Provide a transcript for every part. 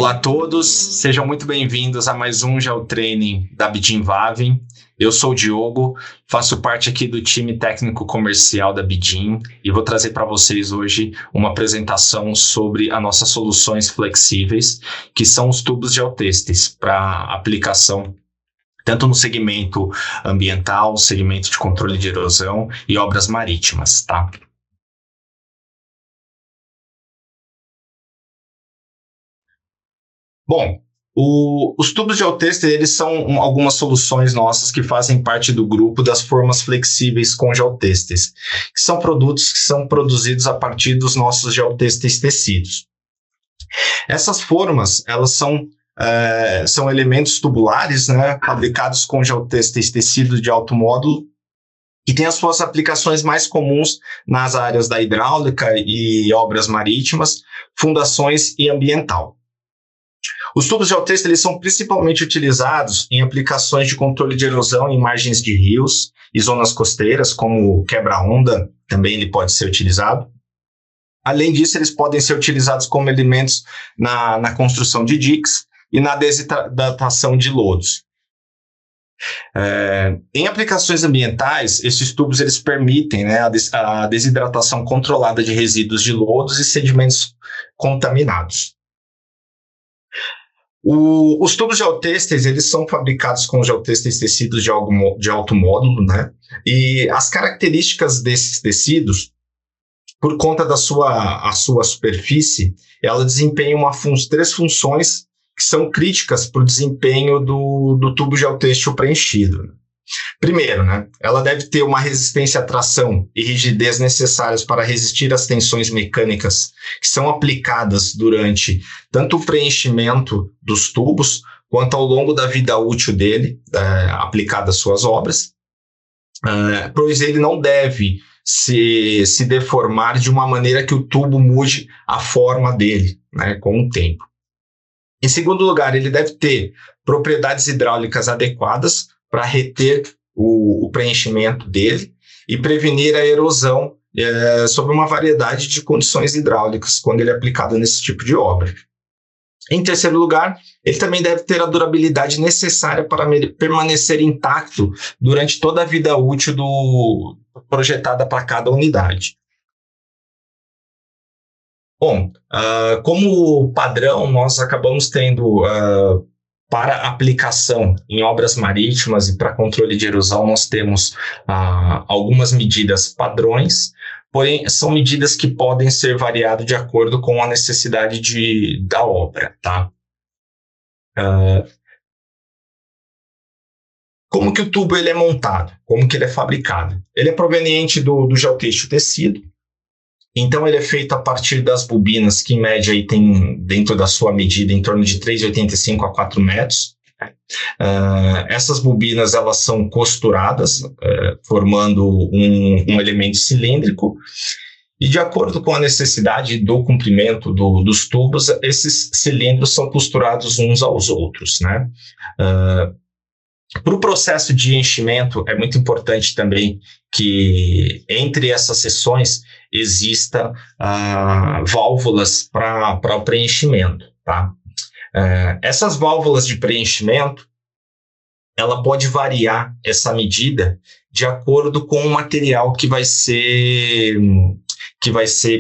Olá a todos, sejam muito bem-vindos a mais um GeoTraining da Bidinvavin. Eu sou o Diogo, faço parte aqui do time técnico comercial da Bidin e vou trazer para vocês hoje uma apresentação sobre as nossas soluções flexíveis, que são os tubos geotêxteis para aplicação tanto no segmento ambiental, segmento de controle de erosão e obras marítimas, tá? Bom, os tubos geotêxteis, eles são algumas soluções nossas que fazem parte do grupo das formas flexíveis com geotêxteis, que são produtos que são produzidos a partir dos nossos geotêxteis tecidos. Essas formas, elas são elementos tubulares, né, fabricados com geotêxteis tecidos de alto módulo, e tem as suas aplicações mais comuns nas áreas da hidráulica e obras marítimas, fundações e ambiental. Os tubos geotêxteis, eles são principalmente utilizados em aplicações de controle de erosão em margens de rios e zonas costeiras, como quebra-onda, também ele pode ser utilizado. Além disso, eles podem ser utilizados como elementos na construção de diques e na desidratação de lodos. Em aplicações ambientais, esses tubos eles permitem, né, a desidratação controlada de resíduos de lodos e sedimentos contaminados. Os tubos geotêxteis, eles são fabricados com geotêxteis tecidos de alto módulo, né? E as características desses tecidos, por conta da sua superfície, ela desempenha três funções que são críticas para o desempenho do tubo geotêxtil preenchido. Primeiro, né, ela deve ter uma resistência à tração e rigidez necessárias para resistir às tensões mecânicas que são aplicadas durante tanto o preenchimento dos tubos quanto ao longo da vida útil dele, aplicada às suas obras, pois ele não deve se deformar de uma maneira que o tubo mude a forma dele, né, com o tempo. Em segundo lugar, ele deve ter propriedades hidráulicas adequadas para reter o preenchimento dele e prevenir a erosão sobre uma variedade de condições hidráulicas quando ele é aplicado nesse tipo de obra. Em terceiro lugar, ele também deve ter a durabilidade necessária para permanecer intacto durante toda a vida útil projetada para cada unidade. Bom, como padrão, nós acabamos tendo para aplicação em obras marítimas e para controle de erosão, nós temos algumas medidas padrões, porém são medidas que podem ser variadas de acordo com a necessidade da obra, tá? Como que o tubo ele é montado? Como que ele é fabricado? Ele é proveniente do geotêxtil tecido. Então, ele é feito a partir das bobinas, que em média aí tem, dentro da sua medida, em torno de 3,85 a 4 metros. Essas bobinas elas são costuradas, formando um elemento cilíndrico. E, de acordo com a necessidade do comprimento dos tubos, esses cilindros são costurados uns aos outros, né? Para o processo de enchimento, é muito importante também que entre essas seções exista válvulas para o preenchimento, tá? Essas válvulas de preenchimento, ela pode variar essa medida de acordo com o material que vai ser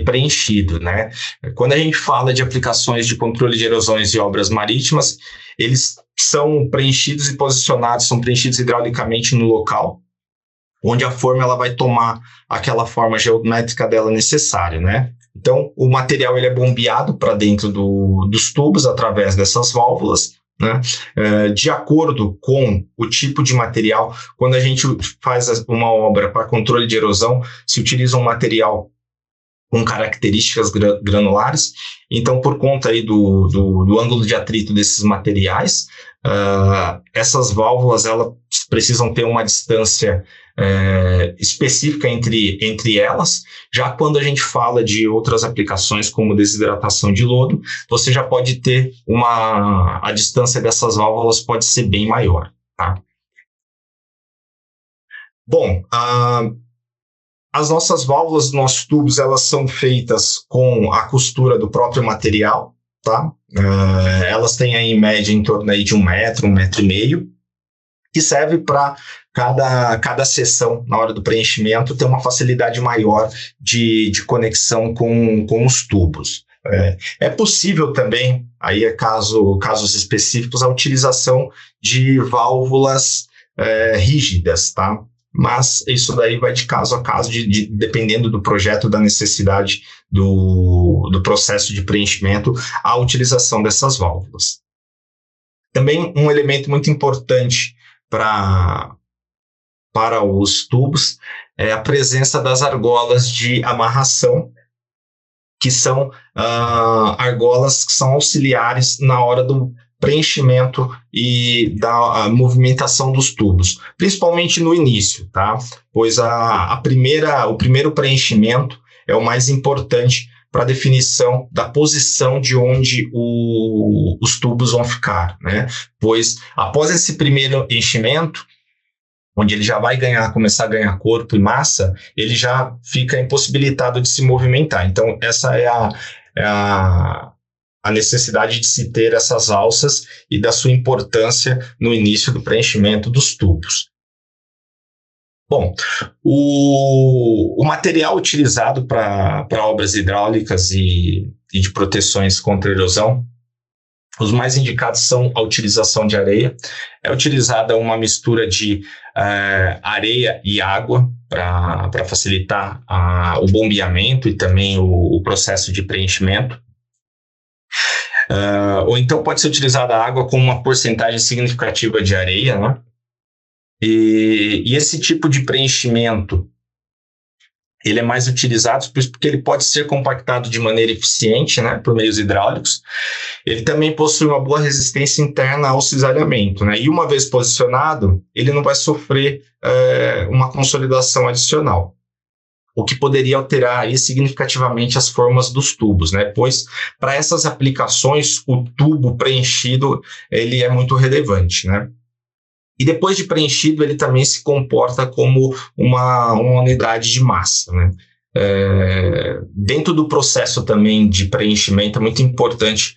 preenchido, né? Quando a gente fala de aplicações de controle de erosões e obras marítimas, eles são preenchidos e posicionados, são preenchidos hidraulicamente no local, onde a forma ela vai tomar aquela forma geométrica dela necessária, né? Então, o material ele é bombeado para dentro dos tubos através dessas válvulas, né? De acordo com o tipo de material, quando a gente faz uma obra para controle de erosão, se utiliza um material com características granulares. Então, por conta aí do ângulo de atrito desses materiais, essas válvulas elas precisam ter uma distância específica entre elas. Já quando a gente fala de outras aplicações como desidratação de lodo, você já pode ter a distância dessas válvulas pode ser bem maior, tá? Bom, as nossas válvulas, nossos tubos, elas são feitas com a costura do próprio material, tá? Elas têm aí, em média em torno aí de 1 metro e meio, que serve para cada seção, na hora do preenchimento, ter uma facilidade maior de conexão com os tubos. É possível também, aí casos específicos, a utilização de válvulas rígidas, tá? Mas isso daí vai de caso a caso, dependendo do projeto, da necessidade do processo de preenchimento, a utilização dessas válvulas. Também um elemento muito importante para os tubos é a presença das argolas de amarração, que são argolas que são auxiliares na hora do preenchimento e da movimentação dos tubos, principalmente no início, tá? Pois o primeiro preenchimento é o mais importante para a definição da posição de onde os tubos vão ficar, né? Pois após esse primeiro enchimento, onde ele já vai começar a ganhar corpo e massa, ele já fica impossibilitado de se movimentar. Então, essa é a necessidade de se ter essas alças e da sua importância no início do preenchimento dos tubos. Bom, o material utilizado para obras hidráulicas e de proteções contra erosão, os mais indicados são a utilização de areia. É utilizada uma mistura de areia e água para facilitar o bombeamento e também o processo de preenchimento. Ou então pode ser utilizada a água com uma porcentagem significativa de areia, né? E esse tipo de preenchimento, ele é mais utilizado porque ele pode ser compactado de maneira eficiente, né, por meios hidráulicos. Ele também possui uma boa resistência interna ao cisalhamento, né? E uma vez posicionado, ele não vai sofrer uma consolidação adicional, o que poderia alterar aí significativamente as formas dos tubos, né? Pois para essas aplicações o tubo preenchido ele é muito relevante, né? E depois de preenchido, ele também se comporta como uma unidade de massa, né? Dentro do processo também de preenchimento, é muito importante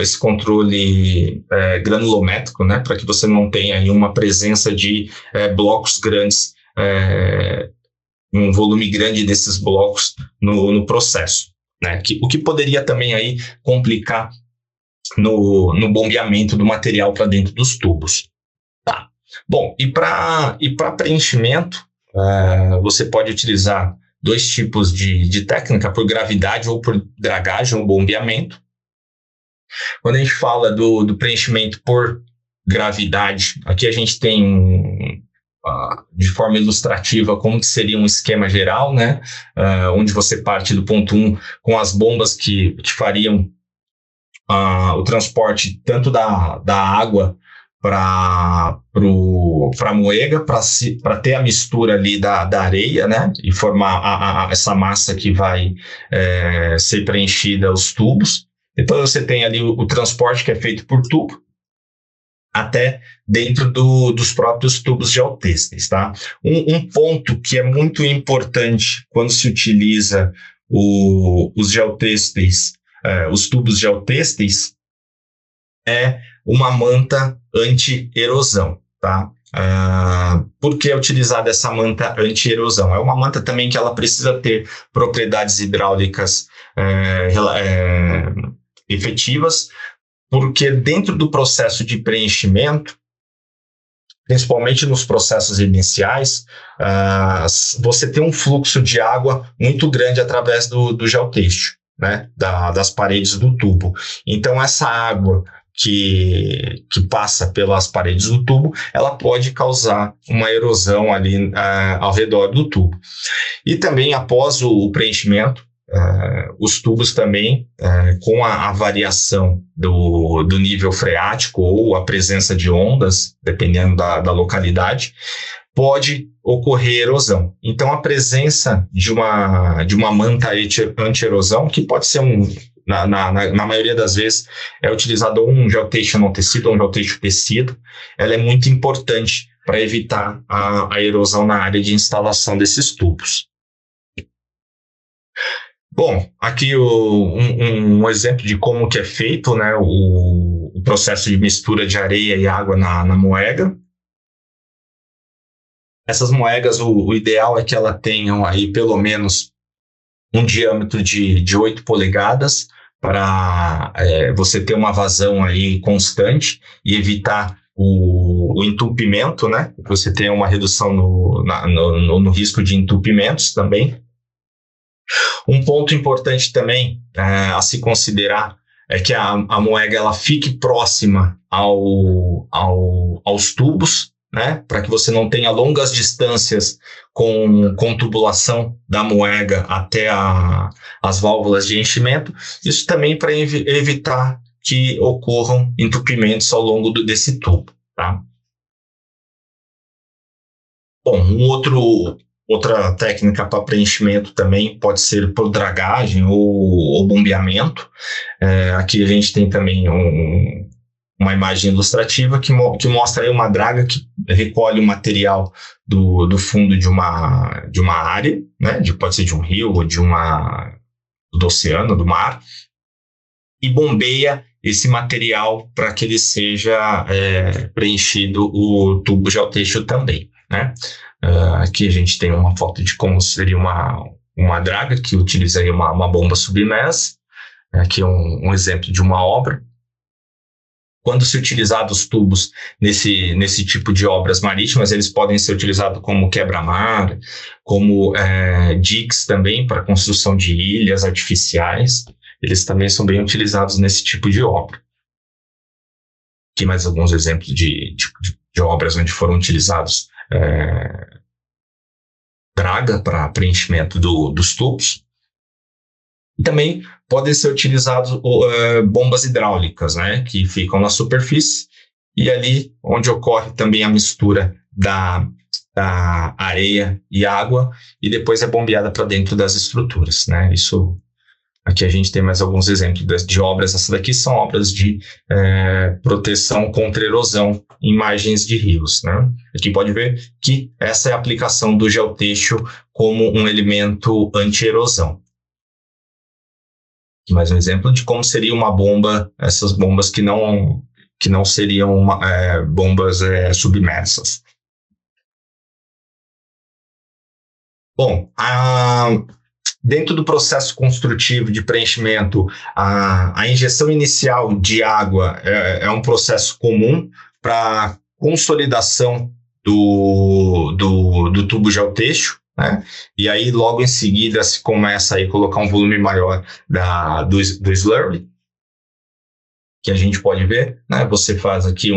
esse controle granulométrico, né? Para que você não tenha aí uma presença de blocos grandes, um volume grande desses blocos no processo, né? O que poderia também aí complicar no bombeamento do material para dentro dos tubos. Tá. Bom, e para preenchimento, você pode utilizar 2 tipos de técnica, por gravidade ou por dragagem ou bombeamento. Quando a gente fala do preenchimento por gravidade, aqui a gente tem de forma ilustrativa como que seria um esquema geral, né? Onde você parte do ponto 1 com as bombas que fariam o transporte tanto da água para a moega, para ter a mistura ali da areia, né, e formar essa massa que vai ser preenchida os tubos. Depois você tem ali o transporte que é feito por tubo até dentro dos próprios tubos geotêxteis, tá? Um ponto que é muito importante quando se utiliza os geotêxteis, os tubos geotêxteis, é uma manta anti-erosão, tá? Por que é utilizada essa manta anti-erosão? É uma manta também que ela precisa ter propriedades hidráulicas efetivas, porque dentro do processo de preenchimento, principalmente nos processos iniciais, você tem um fluxo de água muito grande através do geotêxtil, né? Das paredes do tubo. Então, essa água que passa pelas paredes do tubo, ela pode causar uma erosão ali ao redor do tubo. E também, após o preenchimento, os tubos também, com a variação do nível freático ou a presença de ondas, dependendo da localidade, pode ocorrer erosão. Então, a presença de uma manta anti-erosão, que pode ser na maioria das vezes é utilizado um geotextil não tecido ou um geotextil tecido, ela é muito importante para evitar a erosão na área de instalação desses tubos. Bom, aqui um exemplo de como que é feito, né, o processo de mistura de areia e água na moega. Essas moegas, o ideal é que elas tenham aí pelo menos um diâmetro de 8 polegadas para você ter uma vazão aí constante e evitar o entupimento, né? Você tem uma redução no risco de entupimentos também. Um ponto importante também a se considerar é que a moega ela fique próxima aos tubos, né, para que você não tenha longas distâncias com tubulação da moega até as válvulas de enchimento. Isso também para evitar que ocorram entupimentos ao longo desse tubo. Tá? Bom, outra técnica para preenchimento também pode ser por dragagem ou bombeamento. Aqui a gente tem também uma imagem ilustrativa que mostra aí uma draga que recolhe o material do fundo de uma área, né? Pode ser de um rio ou do oceano, do mar, e bombeia esse material para que ele seja preenchido o tubo geotêxtil também, né? Aqui a gente tem uma foto de como seria uma draga que utilizaria uma bomba submersa. Aqui é um exemplo de uma obra. Quando se utilizados os tubos nesse tipo de obras marítimas, eles podem ser utilizados como quebra-mar, como diques também para construção de ilhas artificiais. Eles também são bem utilizados nesse tipo de obra. Aqui mais alguns exemplos de obras onde foram utilizados draga para preenchimento dos tubos. E também podem ser utilizados bombas hidráulicas, né, que ficam na superfície e ali onde ocorre também a mistura da areia e água e depois é bombeada para dentro das estruturas, né? Isso aqui a gente tem mais alguns exemplos de obras. Essas daqui são obras de proteção contra erosão em margens de rios, né? Aqui pode ver que essa é a aplicação do geotêxtil como um elemento anti-erosão. Mais um exemplo de como seria uma bomba, essas bombas que não seriam bombas submersas. Bom, dentro do processo construtivo de preenchimento, a injeção inicial de água é um processo comum para consolidação do tubo geotêxtil, né? E aí logo em seguida se começa a colocar um volume maior do slurry, que a gente pode ver, né? Você faz aqui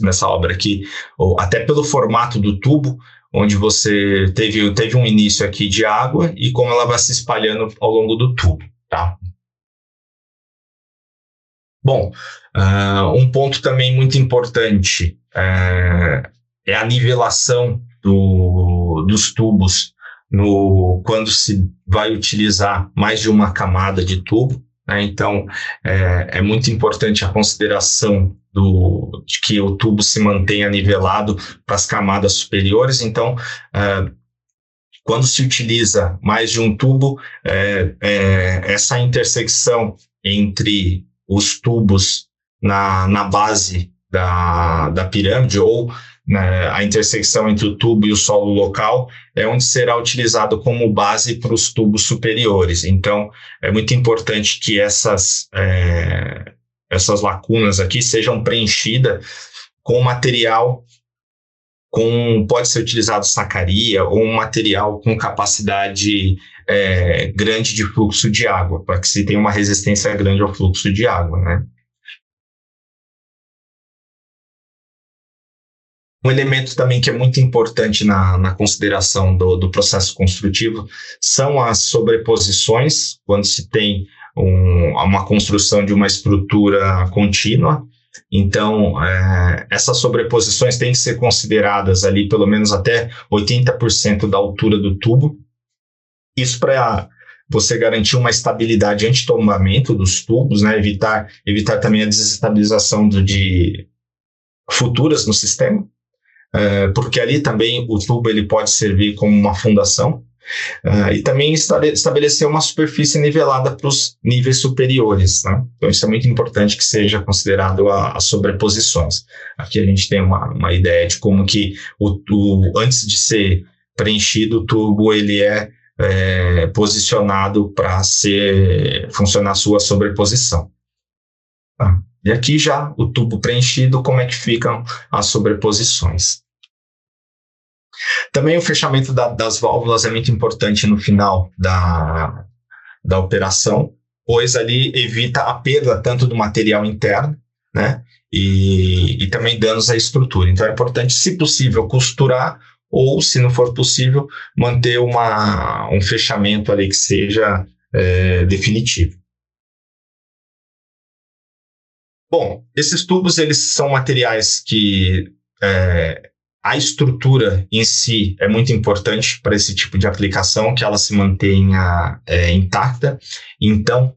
nessa obra aqui, ou até pelo formato do tubo, onde você teve um início aqui de água e como ela vai se espalhando ao longo do tubo, tá? Bom, um ponto também muito importante é a nivelação dos tubos quando se vai utilizar mais de uma camada de tubo, né? Então, é muito importante a consideração de que o tubo se mantenha nivelado para as camadas superiores. Então, quando se utiliza mais de um tubo, essa intersecção entre os tubos na base da pirâmide ou a intersecção entre o tubo e o solo local é onde será utilizado como base para os tubos superiores. Então, é muito importante que essas lacunas aqui sejam preenchidas com material pode ser utilizado sacaria ou um material com capacidade grande de fluxo de água, para que se tenha uma resistência grande ao fluxo de água, né? Um elemento também que é muito importante na consideração do processo construtivo são as sobreposições, quando se tem uma construção de uma estrutura contínua. Então, essas sobreposições têm que ser consideradas ali pelo menos até 80% da altura do tubo. Isso para você garantir uma estabilidade anti-tombamento dos tubos, né? Evitar também a desestabilização de futuras no sistema. Porque ali também o tubo ele pode servir como uma fundação. E também estabelecer uma superfície nivelada para os níveis superiores, né? Então, isso é muito importante que seja considerado as sobreposições. Aqui a gente tem uma ideia de como que antes de ser preenchido, o tubo ele é posicionado para funcionar a sua sobreposição. Tá? E aqui já o tubo preenchido, como é que ficam as sobreposições. Também o fechamento das válvulas é muito importante no final da operação, pois ali evita a perda tanto do material interno, né, e também danos à estrutura. Então é importante, se possível, costurar ou, se não for possível, manter um fechamento ali que seja definitivo. Bom, esses tubos eles são materiais que a estrutura em si é muito importante para esse tipo de aplicação, que ela se mantenha intacta. Então,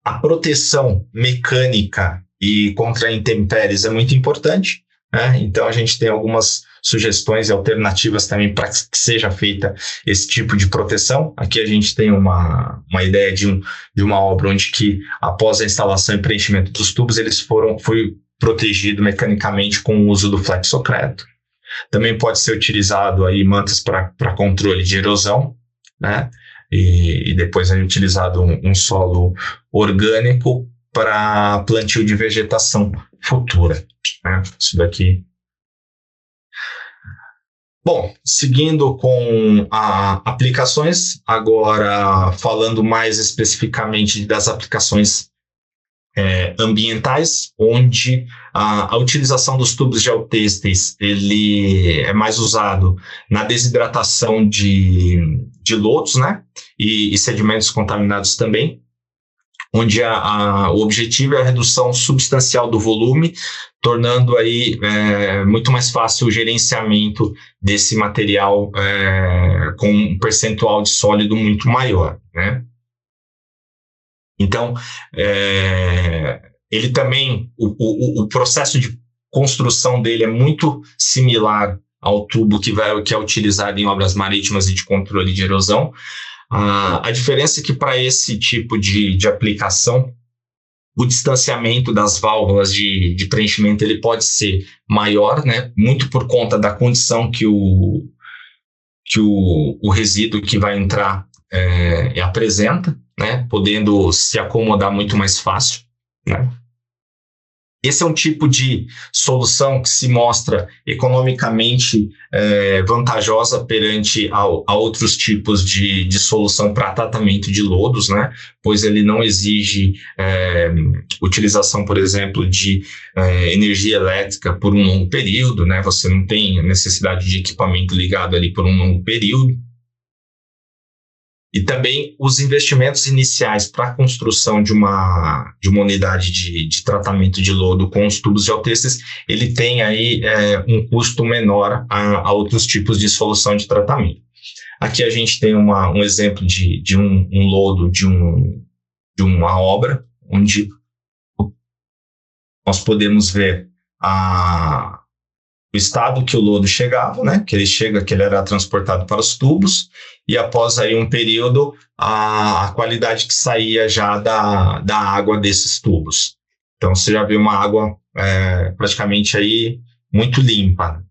a proteção mecânica e contra intempéries é muito importante, né? Então, a gente tem algumas sugestões e alternativas também para que seja feita esse tipo de proteção. Aqui a gente tem uma ideia de uma obra onde que, após a instalação e preenchimento dos tubos, foi protegido mecanicamente com o uso do flexocreto. Também pode ser utilizado aí mantas para controle de erosão, né? E depois é utilizado um solo orgânico para plantio de vegetação futura, né? Isso daqui. Bom, seguindo com aplicações, agora falando mais especificamente das aplicações ambientais, onde a utilização dos tubos geotêxteis ele é mais usado na desidratação de lodos, né, e sedimentos contaminados também, onde o objetivo é a redução substancial do volume, tornando aí muito mais fácil o gerenciamento desse material com um percentual de sólido muito maior, né? Então, ele também, o processo de construção dele é muito similar ao tubo que é utilizado em obras marítimas e de controle de erosão. A diferença é que para esse tipo de aplicação, o distanciamento das válvulas de preenchimento ele pode ser maior, né? Muito por conta da condição que o resíduo que vai entrar apresenta, né? Podendo se acomodar muito mais fácil, né? Esse é um tipo de solução que se mostra economicamente vantajosa perante a outros tipos de solução para tratamento de lodos, né? Pois ele não exige utilização, por exemplo, de energia elétrica por um longo período, né? Você não tem necessidade de equipamento ligado ali por um longo período. E também os investimentos iniciais para a construção de uma unidade de tratamento de lodo com os tubos geotêxteis, ele tem aí um custo menor a outros tipos de solução de tratamento. Aqui a gente tem um exemplo de um lodo de uma obra, onde nós podemos ver o estado que o lodo chegava, né? Que ele era transportado para os tubos, e após aí um período, a qualidade que saía já da água desses tubos. Então, você já vê uma água praticamente aí muito limpa.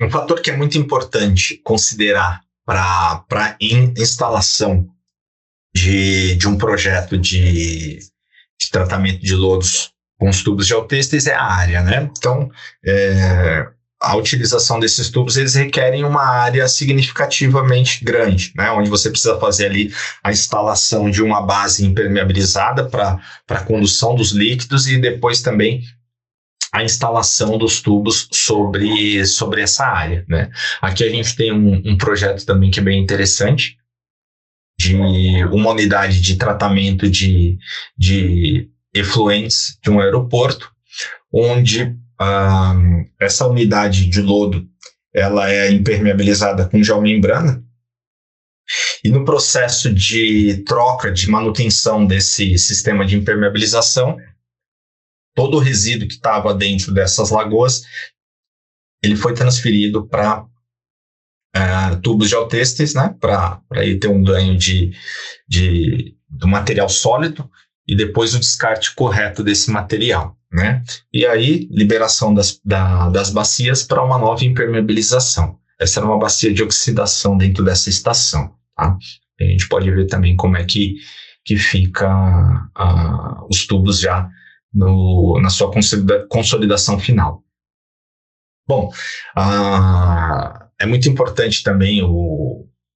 Um fator que é muito importante considerar para instalação de um projeto de tratamento de lodos com os tubos geotêxteis é a área, né? Então, a utilização desses tubos, eles requerem uma área significativamente grande, né? Onde você precisa fazer ali a instalação de uma base impermeabilizada para a condução dos líquidos e depois também a instalação dos tubos sobre essa área, né? Aqui a gente tem um projeto também que é bem interessante, de uma unidade de tratamento de efluentes de um aeroporto, onde essa unidade de lodo ela é impermeabilizada com geomembrana, e no processo de troca, de manutenção desse sistema de impermeabilização, todo o resíduo que estava dentro dessas lagoas, ele foi transferido para tubos geotêxteis, né, para ter um ganho do material sólido e depois o descarte correto desse material, né? E aí, liberação das bacias para uma nova impermeabilização. Essa era uma bacia de oxidação dentro dessa estação, tá? A gente pode ver também como é que fica os tubos já na sua consolidação final. Bom, é muito importante também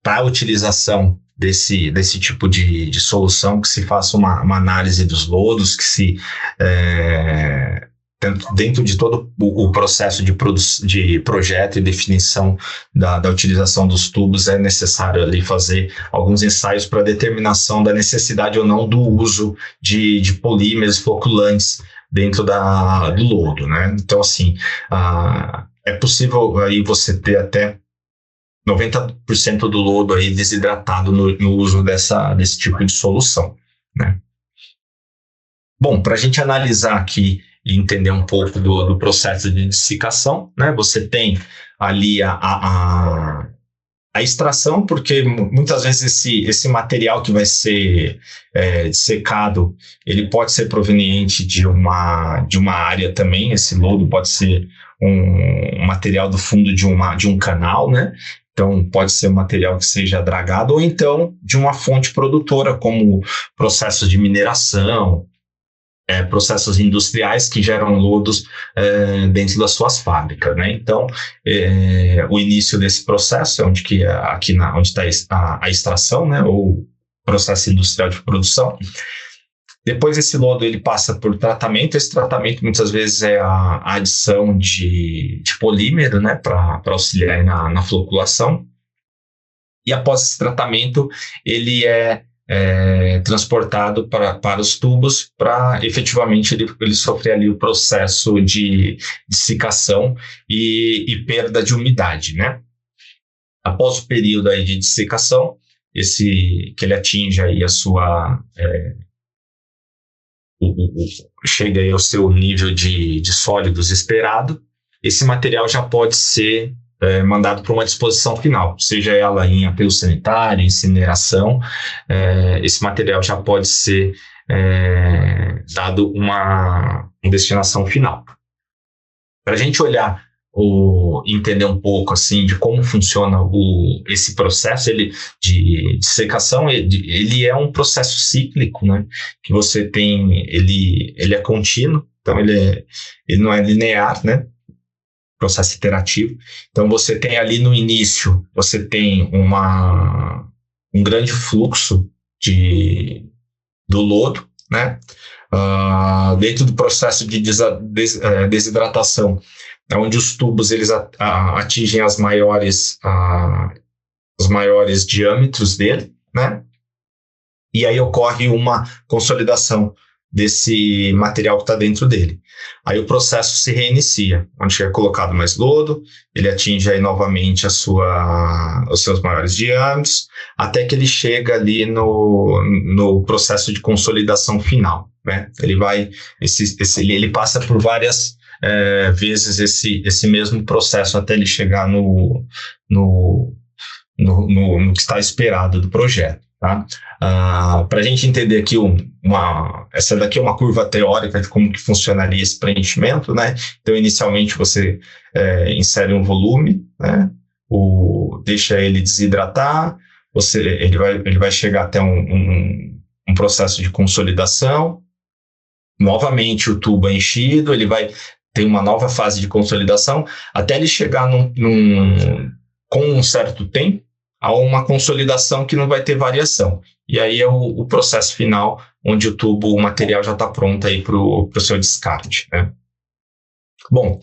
para a utilização desse tipo de solução, que se faça uma análise dos lodos, que se dentro de todo o processo de projeto e definição da utilização dos tubos, é necessário ali fazer alguns ensaios para determinação da necessidade ou não do uso de polímeros floculantes dentro do lodo, né? Então, assim, é possível aí você ter até 90% do lodo aí desidratado no uso desse tipo de solução, né? Bom, para a gente analisar aqui e entender um pouco do processo de dessecação, né? Você tem ali a extração, porque muitas vezes esse material que vai ser dessecado, ele pode ser proveniente de uma área também. Esse lodo pode ser um material do fundo de um canal, né? Então, pode ser um material que seja dragado, ou então de uma fonte produtora, como processos de mineração, processos industriais que geram lodos dentro das suas fábricas, né? Então, o início desse processo é onde está a extração, né? Ou processo industrial de produção. Depois esse lodo ele passa por tratamento. Esse tratamento muitas vezes é a adição de polímero, né? Para auxiliar na floculação. E após esse tratamento ele é transportado para os tubos para efetivamente ele sofrer ali o processo de dessecação e perda de umidade, né? Após o período aí de dessecação, que ele atinge aí a sua chega aí ao seu nível de sólidos esperado, esse material já pode ser mandado para uma disposição final, seja ela em aterro sanitário, incineração. Esse material já pode ser dado uma destinação final. Para a gente olhar entender um pouco assim de como funciona esse processo de secação, ele é um processo cíclico, né? Que você tem, ele é contínuo, então ele não é linear, né? Processo iterativo. Então você tem ali no início, você tem um grande fluxo do lodo, né? Dentro do processo de desidratação, onde os tubos eles atingem os maiores diâmetros dele, né? E aí ocorre uma consolidação desse material que está dentro dele. Aí o processo se reinicia, onde é colocado mais lodo, ele atinge aí novamente os seus maiores diâmetros, até que ele chega ali no processo de consolidação final, né? Ele passa por várias vezes esse mesmo processo até ele chegar no que está esperado do projeto. Tá? Para a gente entender aqui, essa daqui é uma curva teórica de como que funcionaria esse preenchimento, né? Então, inicialmente, você insere um volume, né? Deixa ele desidratar, ele vai chegar até um processo de consolidação. Novamente, o tubo é enchido, ele vai ter uma nova fase de consolidação, até ele chegar com um certo tempo, a uma consolidação que não vai ter variação. E aí é o processo final, onde o material já está pronto aí para o seu descarte, né? Bom,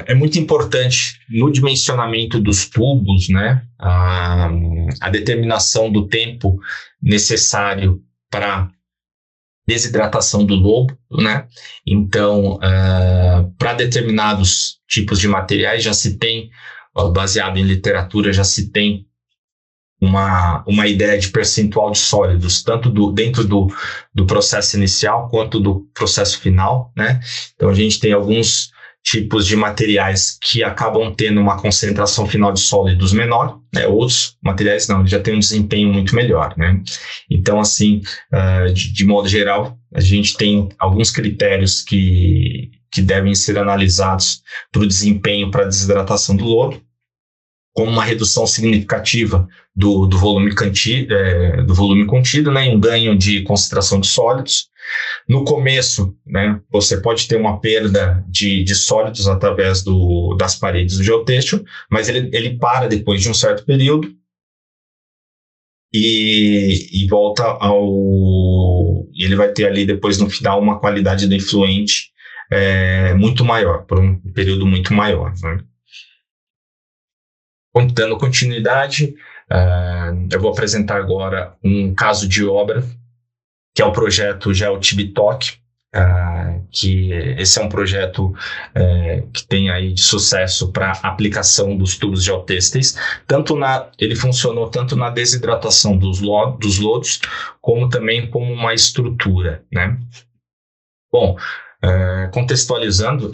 É muito importante no dimensionamento dos tubos, né, a determinação do tempo necessário para desidratação do lodo, né? Então, para determinados tipos de materiais já se tem, baseado em literatura, já se tem uma ideia de percentual de sólidos, tanto dentro do processo inicial quanto do processo final, né? Então, a gente tem alguns tipos de materiais que acabam tendo uma concentração final de sólidos menor, né? Outros materiais não, já têm um desempenho muito melhor, né? Então, assim, de modo geral, a gente tem alguns critérios que devem ser analisados para o desempenho, para a desidratação do lodo, como uma redução significativa do volume contido, né, um ganho de concentração de sólidos. No começo, né, você pode ter uma perda de sólidos através das paredes do geotêxtil, mas ele para depois de um certo período e volta e ele vai ter ali depois no final uma qualidade do efluente muito maior, por um período muito maior, né? Dando continuidade, eu vou apresentar agora um caso de obra, que é o projeto GeoTibitoc, que esse é um projeto que tem aí de sucesso para aplicação dos tubos geotêxteis. Ele funcionou tanto na desidratação dos lodos, como também como uma estrutura, né? Bom, contextualizando,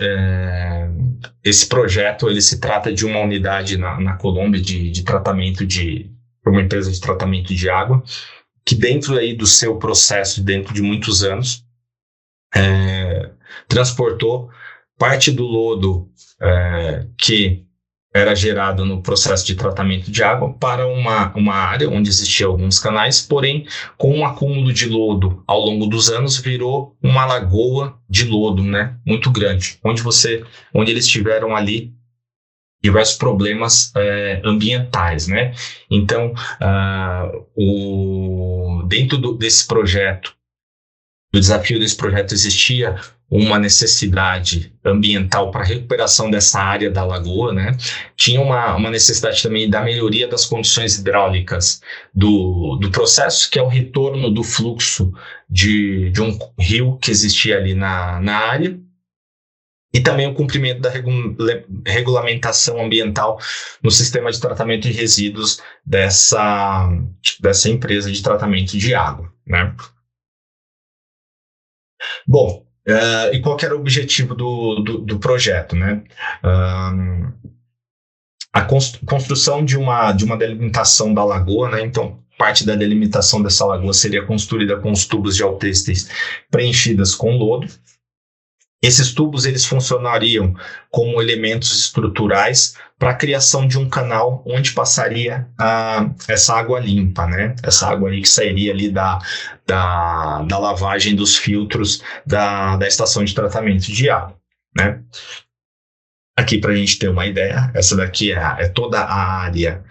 esse projeto ele se trata de uma unidade na Colômbia de tratamento por uma empresa de tratamento de água, que dentro aí do seu processo, dentro de muitos anos, transportou parte do lodo que era gerado no processo de tratamento de água para uma área onde existiam alguns canais, porém, com um acúmulo de lodo ao longo dos anos, virou uma lagoa de lodo, né, muito grande, onde eles tiveram ali diversos problemas ambientais, né? Então, dentro desse projeto, do desafio desse projeto, existia uma necessidade ambiental para a recuperação dessa área da lagoa, né? Tinha uma necessidade também da melhoria das condições hidráulicas do processo, que é o retorno do fluxo de um rio que existia ali na área, e também o cumprimento da regulamentação ambiental no sistema de tratamento de resíduos dessa empresa de tratamento de água, né? Bom, e qual que era o objetivo do projeto, né? A construção de uma delimitação da lagoa, né? Então, parte da delimitação dessa lagoa seria construída com os tubos geotêxteis preenchidas com lodo. Esses tubos eles funcionariam como elementos estruturais para a criação de um canal onde passaria essa água limpa, né? Essa água aí que sairia ali da lavagem dos filtros da estação de tratamento de água, né? Aqui, para a gente ter uma ideia, essa daqui é toda a área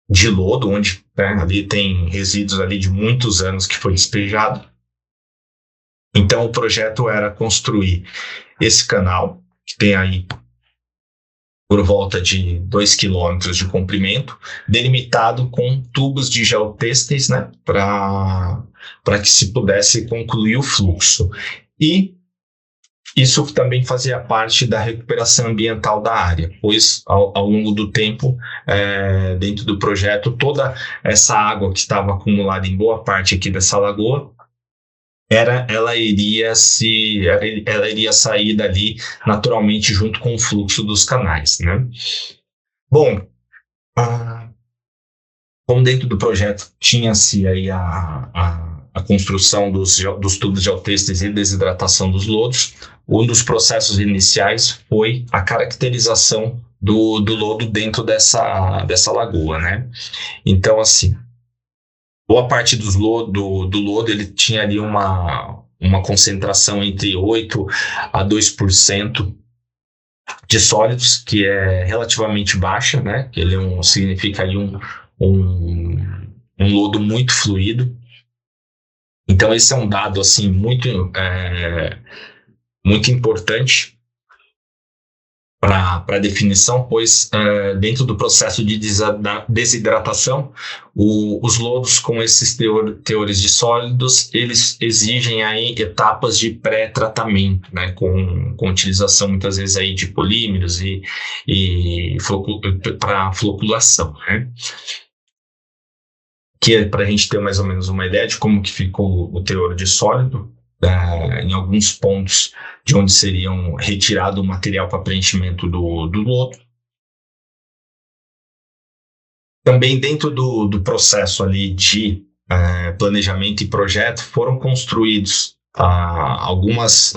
de lodo, onde, né, ali tem resíduos ali de muitos anos que foi despejado. Então, o projeto era construir esse canal, que tem aí por volta de 2 quilômetros de comprimento, delimitado com tubos de geotêxteis, né, para que se pudesse concluir o fluxo. E isso também fazia parte da recuperação ambiental da área, pois ao longo do tempo, dentro do projeto, toda essa água que estava acumulada em boa parte aqui dessa lagoa, ela iria sair dali naturalmente junto com o fluxo dos canais, né? Bom, como dentro do projeto tinha-se aí a construção dos tubos geotêxteis e desidratação dos lodos, um dos processos iniciais foi a caracterização do lodo dentro dessa lagoa, né? Então, assim, boa parte do lodo ele tinha ali uma concentração entre 8% a 2% de sólidos, que é relativamente baixa, né? Que ele significa ali um lodo muito fluido. Então, esse é um dado assim, muito importante para definição, pois dentro do processo de desidratação, os lodos com esses teores de sólidos, eles exigem aí etapas de pré-tratamento, né, com utilização muitas vezes aí de polímeros e para floculação, né? Que é para a gente ter mais ou menos uma ideia de como que ficou o teor de sólido, em alguns pontos de onde seriam retirado o material para preenchimento do lodo. Também dentro do processo ali de planejamento e projeto foram construídos alguns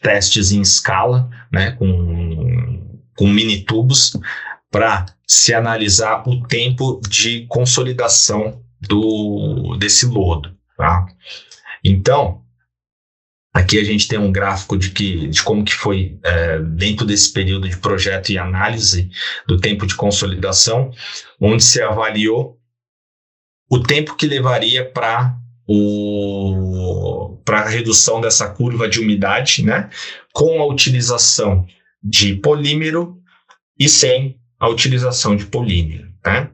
testes em escala, né, com mini tubos, para se analisar o tempo de consolidação desse lodo. Tá? Então, aqui a gente tem um gráfico de como que foi dentro desse período de projeto e análise do tempo de consolidação, onde se avaliou o tempo que levaria para a redução dessa curva de umidade, né, com a utilização de polímero e sem a utilização de polímero, né?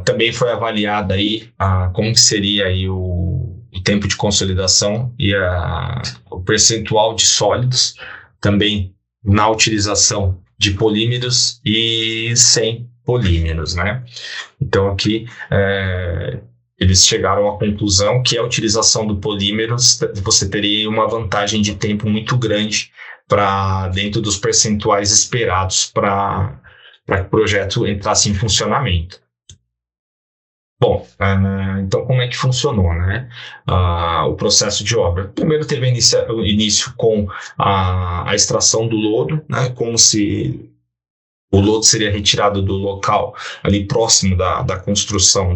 Também foi avaliada aí como que seria aí o tempo de consolidação e o percentual de sólidos, também na utilização de polímeros e sem polímeros, né? Então aqui eles chegaram à conclusão que a utilização do polímero você teria uma vantagem de tempo muito grande para dentro dos percentuais esperados para que o projeto entrasse em funcionamento. Bom, então como é que funcionou, né? O processo de obra. Primeiro teve o início com a extração do lodo, né? Como se o lodo seria retirado do local ali próximo da construção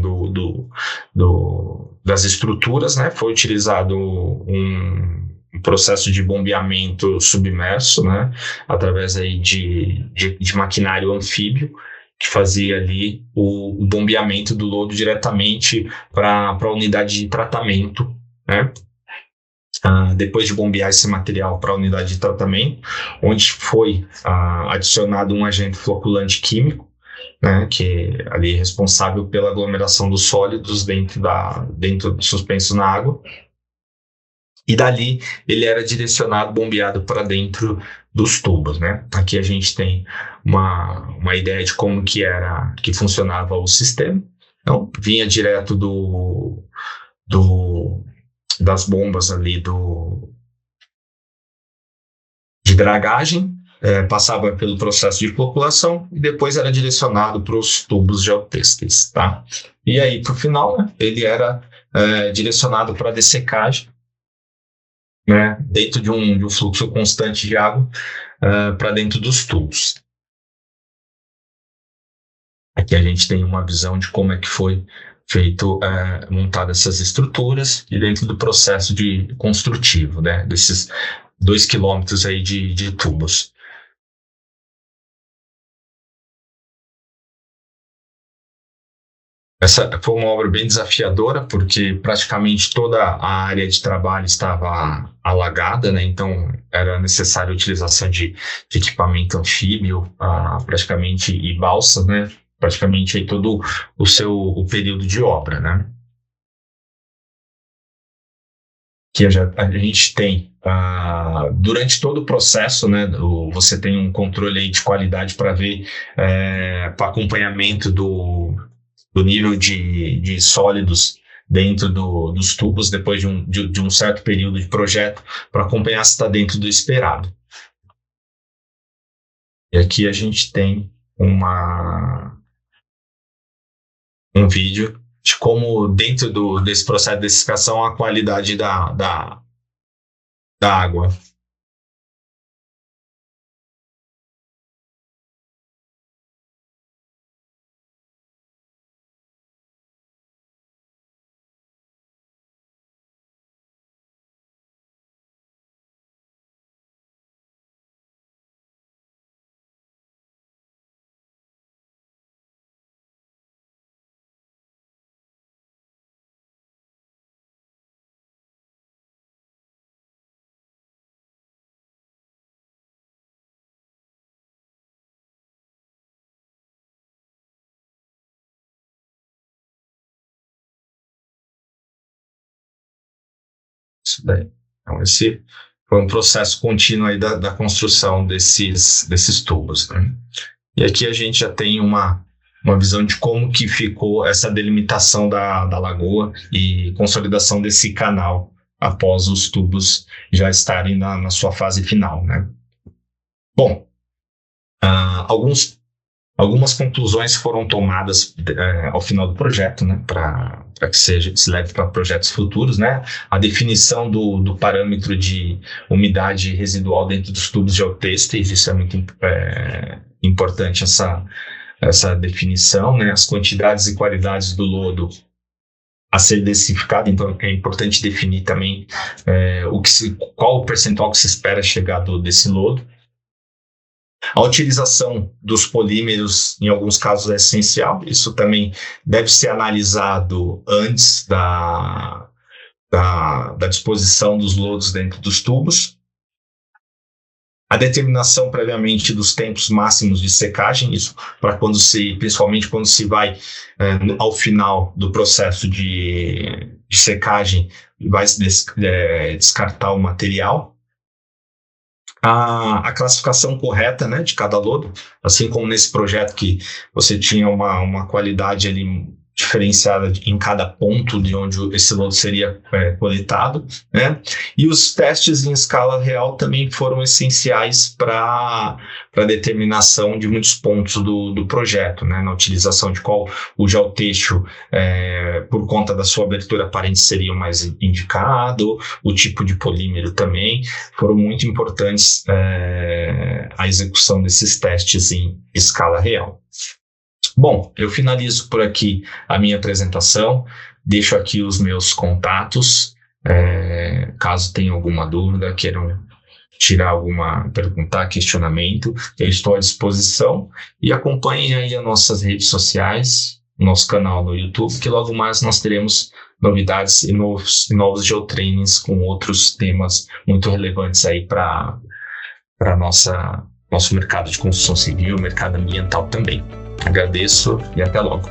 das estruturas, né? Foi utilizado um processo de bombeamento submerso, né? Através aí de maquinário anfíbio, que fazia ali o bombeamento do lodo diretamente para a unidade de tratamento, né? Depois de bombear esse material para a unidade de tratamento, onde foi adicionado um agente floculante químico, né, que é ali responsável pela aglomeração dos sólidos dentro suspenso na água, e dali ele era direcionado, bombeado para dentro dos tubos, né? Aqui a gente tem uma ideia de como que funcionava o sistema. Então, vinha direto das bombas ali de dragagem, passava pelo processo de floculação e depois era direcionado para os tubos geotêxteis, tá? E aí, para o final, né, ele era direcionado para a dessecagem, né, dentro de um fluxo constante de água para dentro dos tubos. Aqui a gente tem uma visão de como é que foi feito, montar essas estruturas e dentro do processo de construtivo, né, desses 2 quilômetros aí de tubos. Essa foi uma obra bem desafiadora, porque praticamente toda a área de trabalho estava alagada, né? Então era necessária a utilização de equipamento anfíbio, praticamente, e balsa, né? Praticamente aí todo o período de obra, né? Que a gente tem durante todo o processo, né? Você tem um controle aí de qualidade para ver para acompanhamento do nível de sólidos dentro dos tubos depois de um certo período de projeto para acompanhar se está dentro do esperado. E aqui a gente tem um vídeo de como dentro desse processo de dessicação a qualidade da água. Isso daí. Então, esse foi um processo contínuo aí da construção desses tubos, né? E aqui a gente já tem uma visão de como que ficou essa delimitação da lagoa e consolidação desse canal após os tubos já estarem na sua fase final, né? Bom, algumas conclusões foram tomadas ao final do projeto, né, para que se leve para projetos futuros, né? A definição do parâmetro de umidade residual dentro dos tubos geotêxteis, isso é muito importante, essa definição, né? As quantidades e qualidades do lodo a ser decifrado, então é importante definir também qual o percentual que se espera chegar desse lodo. A utilização dos polímeros, em alguns casos, é essencial. Isso também deve ser analisado antes da disposição dos lodos dentro dos tubos. A determinação previamente dos tempos máximos de secagem, isso para principalmente quando se vai ao final do processo de secagem, vai descartar o material. A classificação correta, né, de cada lodo, assim como nesse projeto que você tinha uma qualidade ali diferenciada em cada ponto de onde esse lodo seria coletado, né? E os testes em escala real também foram essenciais para a determinação de muitos pontos do projeto, né? Na utilização de qual o geotexto, por conta da sua abertura aparente, seria o mais indicado, o tipo de polímero também, foram muito importantes a execução desses testes em escala real. Bom, eu finalizo por aqui a minha apresentação, deixo aqui os meus contatos, caso tenham alguma dúvida, queiram perguntar, questionamento, eu estou à disposição, e acompanhem aí as nossas redes sociais, nosso canal no YouTube, que logo mais nós teremos novidades e novos geotrainings com outros temas muito relevantes aí para nosso mercado de construção civil, mercado ambiental também. Agradeço e até logo.